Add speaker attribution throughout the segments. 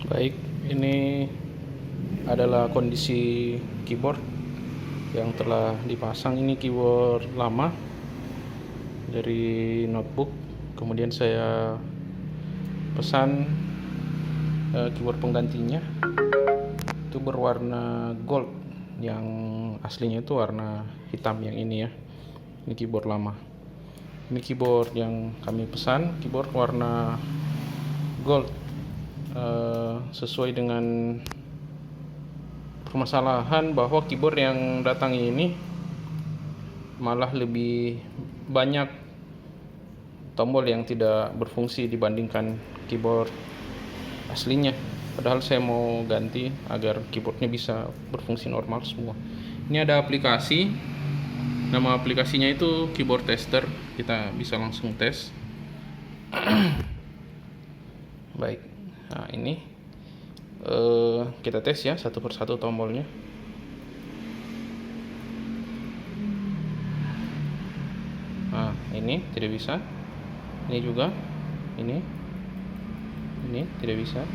Speaker 1: Baik, ini adalah kondisi keyboard yang telah dipasang. Ini keyboard lama dari notebook. Kemudian saya pesan keyboard penggantinya. Itu berwarna gold, yang aslinya itu warna hitam yang ini ya. Ini keyboard lama. Ini keyboard yang kami pesan, keyboard warna gold. Sesuai dengan permasalahan bahwa keyboard yang datang ini malah lebih banyak tombol yang tidak berfungsi dibandingkan keyboard aslinya. Padahal saya mau ganti agar keyboardnya bisa berfungsi normal semua. Ini ada aplikasi, nama aplikasinya itu Keyboard Tester. Kita bisa langsung tes. Baik, nah ini kita tes ya satu persatu tombolnya. Nah ini tidak bisa, ini juga, ini tidak bisa,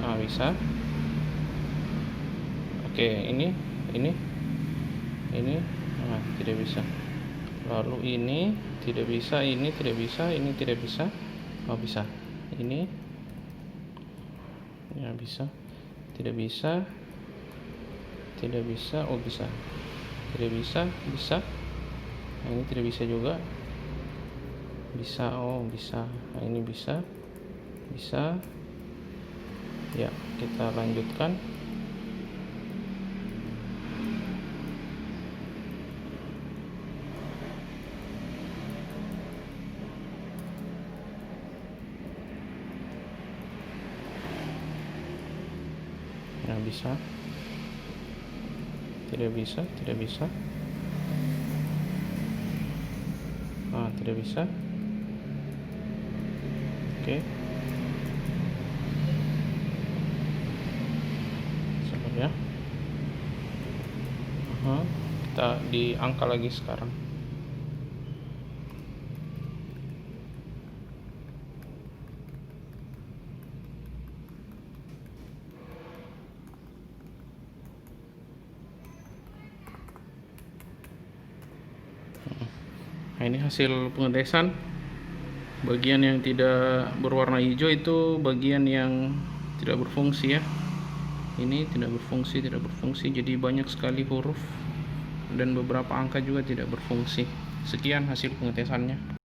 Speaker 1: nah bisa. Oke, ini, nah tidak bisa. Lalu ini tidak bisa, ini tidak bisa, ini tidak bisa. Oh bisa, ini ya bisa, tidak bisa, oh bisa, tidak bisa, nah ini tidak bisa juga, bisa, oh bisa, nah ini bisa, ya kita lanjutkan. Nah bisa, tidak bisa, nah tidak bisa. Oke, sabar ya. Kita di angka lagi sekarang. Nah ini hasil pengetesan. Bagian yang tidak berwarna hijau itu bagian yang tidak berfungsi ya. Ini tidak berfungsi, jadi banyak sekali huruf dan beberapa angka juga tidak berfungsi. Sekian hasil pengetesannya.